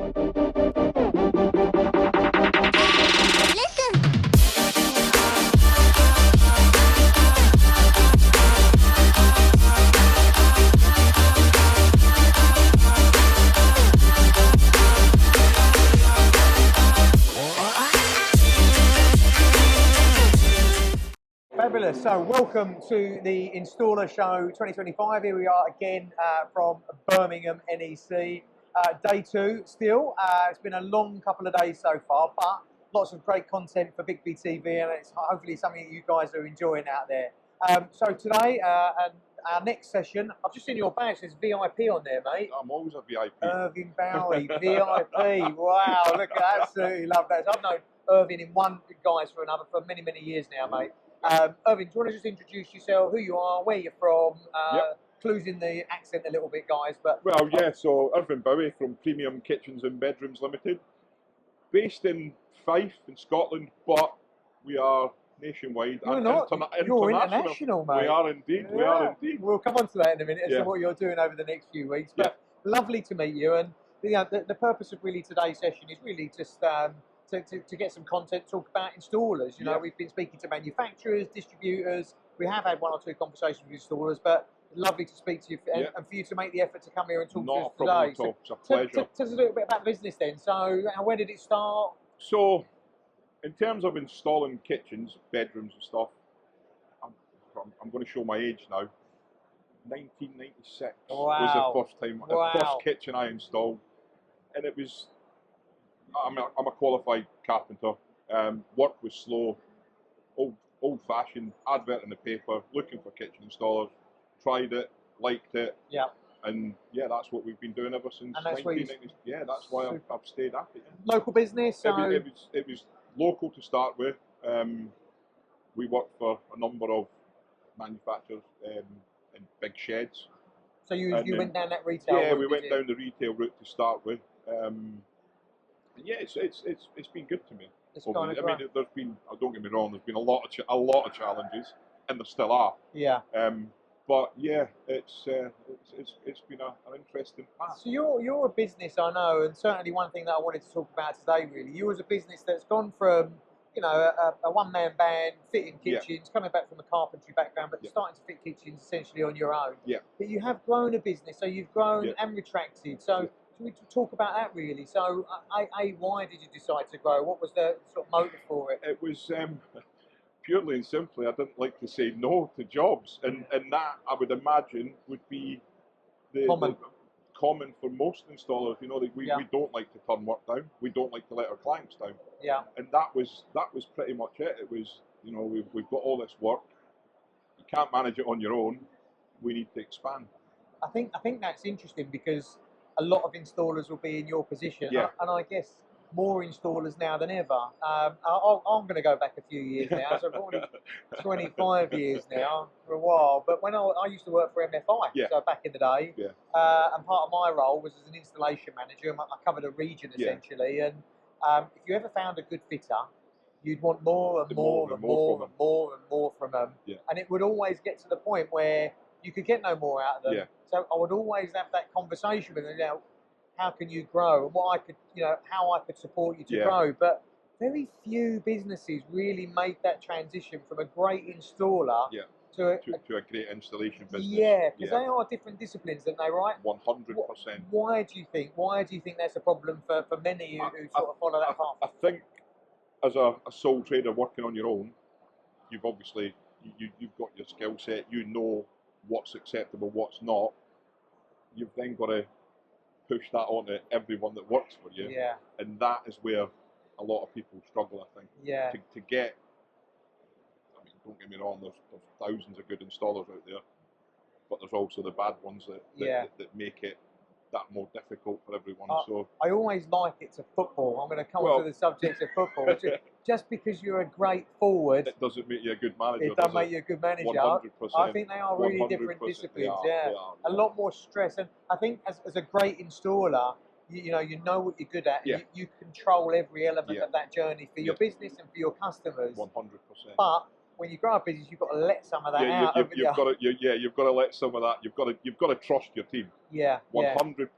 Fabulous. So welcome to the Installer Show 2025. Here we are again from Birmingham, NEC. Day two still. It's been a long couple of days so far, but lots of great content for Big B TV, and it's hopefully something that you guys are enjoying out there. So today, and our next session, I've just seen your badge, there's VIP on there, mate. I'm always a VIP. Irvine Bowie, VIP. Wow, look, I absolutely love that. So I've known Irvine in one guys for another for many, many years now, mate. Irvine, do you want to just introduce yourself, who you are, where you're from, clues in the accent a little bit, guys? But well, yeah, so Irvine Bowie from Premium Kitchens and Bedrooms Limited, based in Fife in Scotland, but we are nationwide. You're not. You're international, mate. We are indeed. Yeah. We are indeed. We'll come on to that in a minute as to what you're doing over the next few weeks. But lovely to meet you. And you know, the purpose of really today's session is really just to get some content, talk about installers. You know, we've been speaking to manufacturers, distributors. We have had one or two conversations with installers, but lovely to speak to you and for you to make the effort to come here and talk to us today. Not a problem at all. It's a pleasure. Tell us a little bit about the business then. So, where did it start? So, in terms of installing kitchens, bedrooms and stuff, I'm going to show my age now. 1996 was the first time, the first kitchen I installed, and it was. I'm a qualified carpenter. Work was slow, old-fashioned. Advert in the paper, looking for kitchen installers. Tried it, liked it. Yeah. And yeah, that's what we've been doing ever since 1990. Yeah, that's why I've stayed at it. Local business. So it was local to start with. We worked for a number of manufacturers in big sheds. So you went down that retail route? Yeah, we went down the retail route to start with. Yeah, it's been good to me. I mean, there's been, don't get me wrong, there's been a lot of challenges, and there still are. Yeah. But yeah, it's been an interesting path. So you're a business, I know, and certainly one thing that I wanted to talk about today, really, you as a business that's gone from, you know, a one-man band fitting kitchens, coming back from a carpentry background, but starting to fit kitchens essentially on your own. Yeah. But you have grown a business, so you've grown and retracted. So we talk about that really. So, why did you decide to grow? What was the sort of motive for it? It was purely and simply, I didn't like to say no to jobs, and that I would imagine would be common for most installers. You know, we don't like to turn work down. We don't like to let our clients down. Yeah. And that was pretty much it. It was, you know, we've got all this work. You can't manage it on your own. We need to expand. I think that's interesting because a lot of installers will be in your position, and I guess more installers now than ever. I'm going to go back a few years now, so probably 25 years now, for a while. But when I used to work for MFI, so back in the day, and part of my role was as an installation manager, and I covered a region essentially. And if you ever found a good fitter, you'd want more and more and more and more and more from them, and it would always get to the point where you could get no more out of them. So I would always have that conversation with them. You know, how can you grow, and what I could, you know, how I could support you to grow. But very few businesses really make that transition from a great installer to a great installation business. Yeah, because they are different disciplines, aren't they? Right? 100%. Why do you think that's a problem for many who sort of follow that path? I think as a sole trader working on your own, you've obviously you've got your skill set. You know what's acceptable, what's not. You've then got to push that onto everyone that works for you, and that is where a lot of people struggle, I think. Yeah. To get, I mean, don't get me wrong, there's thousands of good installers out there, but there's also the bad ones that make it that more difficult for everyone. So I always like it to football. I'm going to come to the subject of football. Just because you're a great forward, it doesn't make you a good manager. It doesn't make you a good manager. 100%. I think they are really different disciplines. They are. A lot more stress, and I think as a great installer, you know what you're good at. Yeah. You control every element of that journey for your business and for your customers. 100%. But when you grow a business, you've got to let some of that out. You've got to let some of that. You've got to trust your team. Yeah. 100%.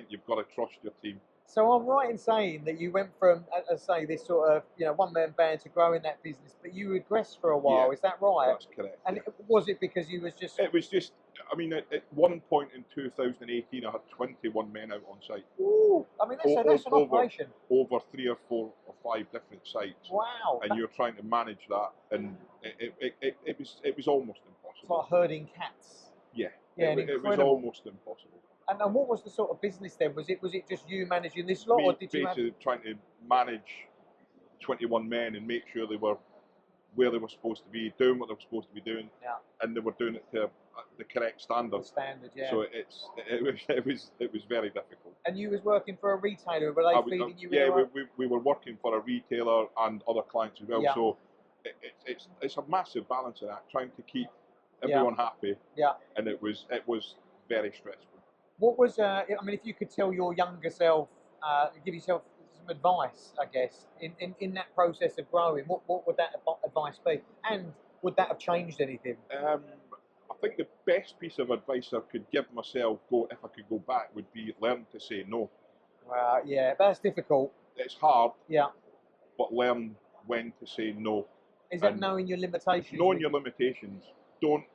You've got to trust your team. So I'm right in saying that you went from, as I say, this sort of one-man band to growing that business, but you regressed for a while. Yeah, is that right? That's correct. And was it because you was just? It was just. I mean, at one point in 2018, I had 21 men out on site. Ooh, I mean that's an operation. Over 3 or 4 or 5 different sites. Wow. And you're trying to manage that, and it was almost impossible. It's like herding cats. Yeah. Yeah, it was almost impossible. And what was the sort of business then? Was it just you managing this lot, or did you basically trying to manage 21 men and make sure they were where they were supposed to be, doing what they were supposed to be doing, and they were doing it to the correct standard. The standard, yeah. So it was very difficult. And you was working for a retailer, were they feeding you? Yeah, we were working for a retailer and other clients as well. Yeah. So it's a massive balancing act, trying to keep everyone happy. Yeah. And it was very stressful. What was I mean, if you could tell your younger self, give yourself some advice, I guess, in that process of growing, what would that advice be? And would that have changed anything? I think the best piece of advice I could give myself, if I could go back, would be learn to say no. Yeah, that's difficult. It's hard. Yeah. But learn when to say no. Is that knowing your limitations? Knowing your limitations. Don't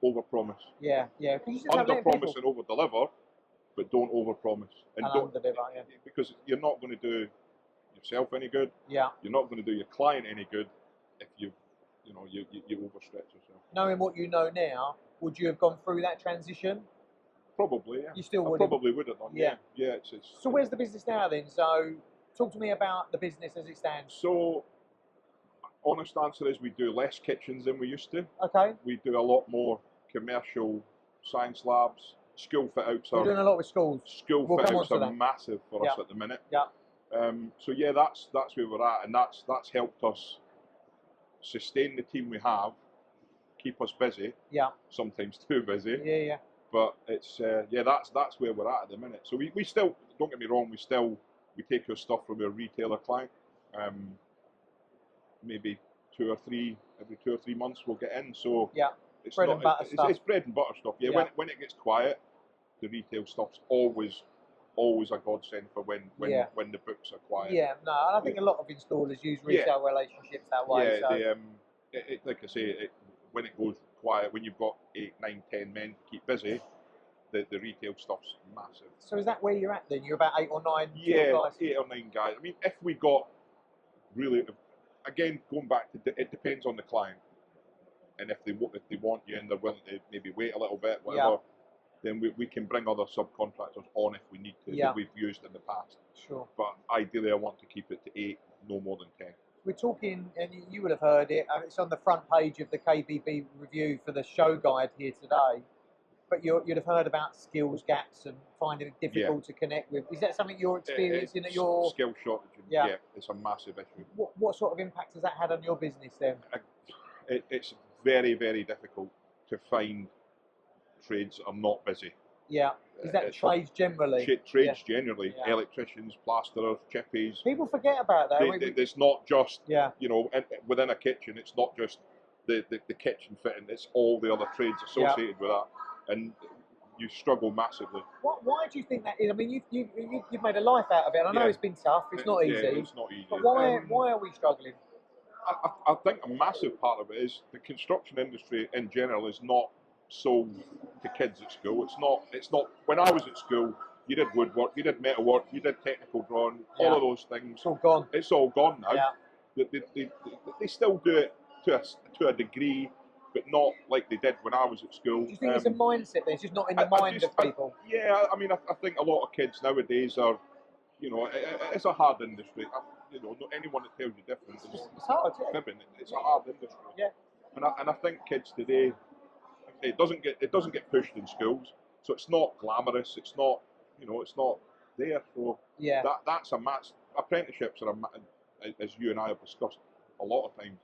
overpromise. Yeah. Underpromise and overdeliver, but don't overpromise. And don't overdeliver, yeah. Because you're not going to do yourself any good. Yeah. You're not going to do your client any good if you overstretch yourself. Knowing what you know now, would you have gone through that transition? Probably, yeah. You still would. Probably would have done. Yeah. So where's the business now then? So talk to me about the business as it stands. So, honest answer is we do less kitchens than we used to. Okay. We do a lot more commercial science labs, school fit outs. You're doing a lot with schools. School fit outs are massive for us at the minute. Yeah. So yeah, that's where we're at, and that's helped us sustain the team we have, keep us busy. Yeah. Sometimes too busy. Yeah. But it's that's where we're at the minute. So we still, don't get me wrong, we take our stuff from our retailer client. Maybe every 2 or 3 months we'll get in. So yeah, it's bread and butter stuff. It's bread and butter stuff. Yeah. When it gets quiet, the retail stuff's always a godsend for when the books are quiet. Yeah, no, and I think a lot of installers use retail relationships that way. Yeah, so. Like I say, when it goes quiet, when you've got 8, 9, 10 men to keep busy, the retail stuff's massive. So is that where you're at then? You're about 8 or 9 guys? 8 or 9 guys. I mean, if we got really, again, going back to, it depends on the client. And if they want you and they're willing to maybe wait a little bit, whatever, then we can bring other subcontractors on if we need to, that we've used in the past. Sure. But ideally I want to keep it to 8, no more than 10. We're talking, and you would have heard it, it's on the front page of the KBB review for the show guide here today, but you'd have heard about skills gaps and finding it difficult to connect with. Is that something you're experiencing at your... Skill shortage, yeah, it's a massive issue. What sort of impact has that had on your business then? It's very, very difficult to find trades that are not busy. Yeah. Is that trades generally? Trades generally, electricians, plasterers, chippies. People forget about that. It's not just, within a kitchen, it's not just the kitchen fitting, it's all the other trades associated with that. And you struggle massively. Why do you think that is? I mean, you've made a life out of it. I know it's been tough, it's not easy. Yeah, it's not easy. But why are we struggling? I think a massive part of it is the construction industry in general is not sold to kids at school. It's not. When I was at school, you did woodwork, you did metalwork, you did technical drawing, all of those things. It's all gone. It's all gone now. Yeah. They still do it to a degree, but not like they did when I was at school. Do you think it's a mindset then? It's just not in the mind of people? I mean, I think a lot of kids nowadays are, it's a hard industry. Not anyone that tells you different is hard, fibbing. It's a hard industry. Yeah. And I think kids today, it doesn't get pushed in schools, so it's not glamorous. It's not, it's not there. So that's a match. Apprenticeships are as you and I have discussed a lot of times.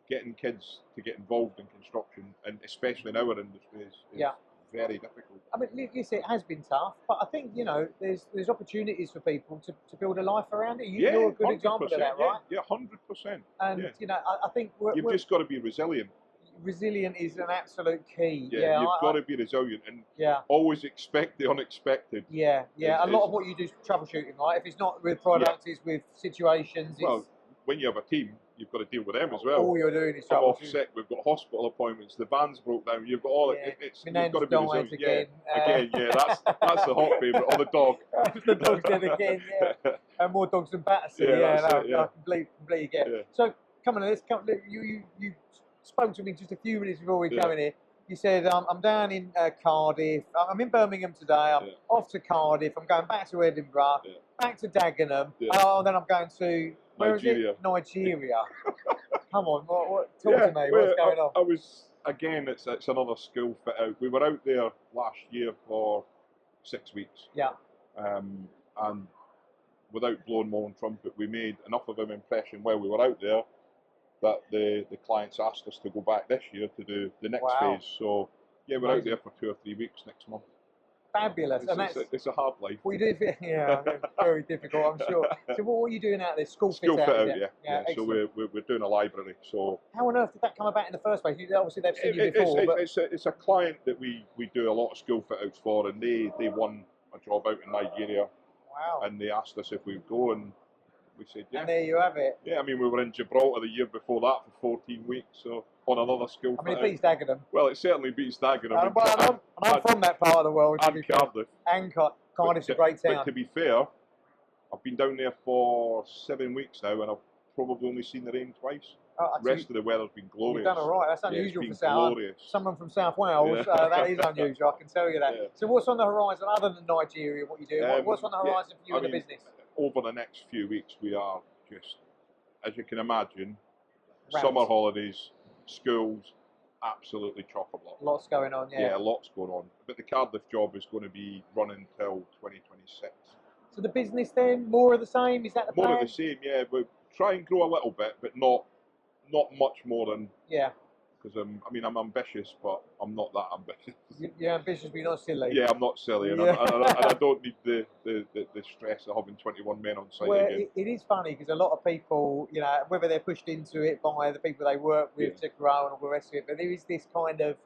Getting kids to get involved in construction, and especially in our industry, is very difficult. I mean, you say it has been tough, but I think there's opportunities for people to build a life around it. You're a good example of that, right? Yeah, 100%. And I think you've just got to be resilient. resilient is an absolute key. Yeah, you've got to be resilient and always expect the unexpected. Yeah, a lot of what you do is troubleshooting, right? If it's not with products, it's with situations. Well, when you have a team, you've got to deal with them as well. All you're doing is I'm off sick. We've got hospital appointments. The van's broke down. You've got all you've got to be resilient. Again, that's the hot favourite. Or the dog. The dog's dead again. Yeah, and more dogs than Battersea. I completely get it. So come on, you spoke to me just a few minutes before we came in here. You said, I'm down in Cardiff. I'm in Birmingham today. I'm off to Cardiff. I'm going back to Edinburgh, back to Dagenham. Oh, then I'm going to Nigeria. Nigeria. Come on, talk to me. What's going on? I was, again, it's another school fit out. We were out there last year for 6 weeks. Yeah. And without blowing my own trumpet, we made enough of an impression while we were out there that the clients asked us to go back this year to do the next phase. So yeah, we're out there for 2 or 3 weeks next month. Fabulous. It's a hard life. We do, very difficult, I'm sure. So what are you doing out there? School fit out, yeah. So we're doing a library. So how on earth did that come about in the first place? Obviously they've seen you before. It's a client that we do a lot of school fit outs for, and they won a job out in Nigeria. Wow. And they asked us if we'd go, and we said yeah. And there you have it. Yeah, I mean, we were in Gibraltar the year before that for 14 weeks, so on another school fit it beats Dagenham. Well, it certainly beats Dagenham. I'm from that part of the world. And Cardiff. And Cardiff's a great town. But to be fair, I've been down there for 7 weeks now, and I've probably only seen the rain twice. The rest of the weather's been glorious. You've done all right. That's unusual for someone from South Wales. That is unusual, I can tell you that. Yeah. So what's on the horizon other than Nigeria? What are you doing? What's on the horizon for you in the business? Over the next few weeks, we are just, as you can imagine, summer holidays, schools, absolutely chock-a-block. Lots going on, Yeah, lots going on. But the Cardiff job is going to be running till 2026. So the business then, more of the same? Is that the plan? More of the same, yeah. We'll try and grow a little bit, but not much more than... Yeah. Because I'm ambitious, but I'm not that ambitious. You're ambitious, but you're not silly. Yeah, I'm not silly, and I don't need the stress of having 21 men on site again. It is funny because a lot of people, whether they're pushed into it by the people they work with to grow and all the rest of it, but there is this kind of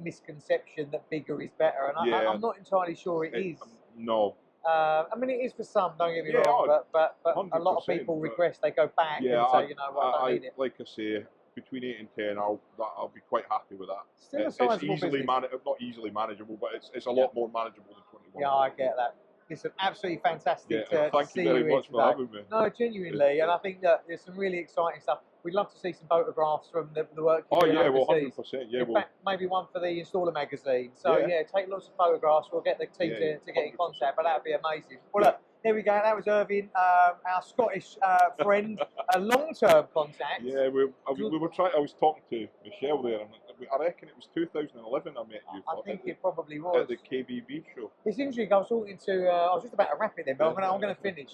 misconception that bigger is better, and I'm not entirely sure it is. No. It is for some, don't get me wrong, but a lot of people regress, they go back and say, I don't need it. Like I say, between 8 and 10, I'll be quite happy with that. Still a sizable business. Not easily manageable, but it's a lot more manageable than 21. Yeah, I get that. It's absolutely fantastic to thank see you very much for having me. No, genuinely, and I think that there's some really exciting stuff. We'd love to see some photographs from the work you're doing overseas. 100%. Yeah, in fact, maybe one for the Installer magazine. So take lots of photographs. We'll get the team to get in contact, but that'd be amazing. Well, look, there we go. That was Irvine, our Scottish friend, a long-term contact. Yeah, we were trying. I was talking to Michelle there, and I reckon it was 2011 I met you. I think it probably was at the KBB show. It's interesting. I was talking to. I was just about to wrap it then, but I'm going to finish.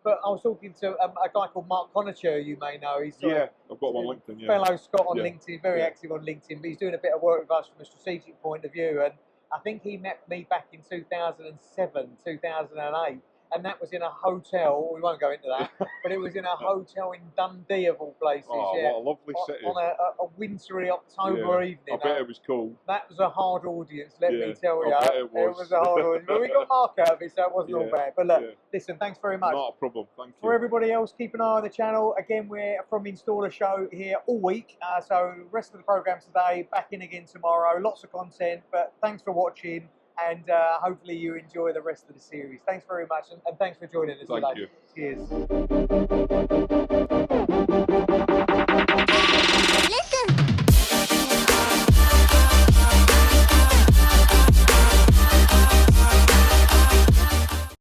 But I was talking to a guy called Mark Conacher, you may know. He's I've got him on LinkedIn. Fellow Scot on LinkedIn, very active on LinkedIn, but he's doing a bit of work with us from a strategic point of view. And I think he met me back in 2007, 2008. And that was in a hotel. We won't go into that, but it was in a hotel in Dundee, of all places. Oh, what a lovely city! On a wintry October evening. I bet it was cold. That was a hard audience, let me tell you. I bet it was a hard audience, but we got Mark out of it, so it wasn't all bad. But look, listen, thanks very much. Not a problem. Thank you. For everybody else, keep an eye on the channel. Again, we're from Installer Show here all week. So rest of the program today, back in again tomorrow. Lots of content, but thanks for watching. And hopefully you enjoy the rest of the series. Thanks very much, and thanks for joining us today. Thank you. Cheers.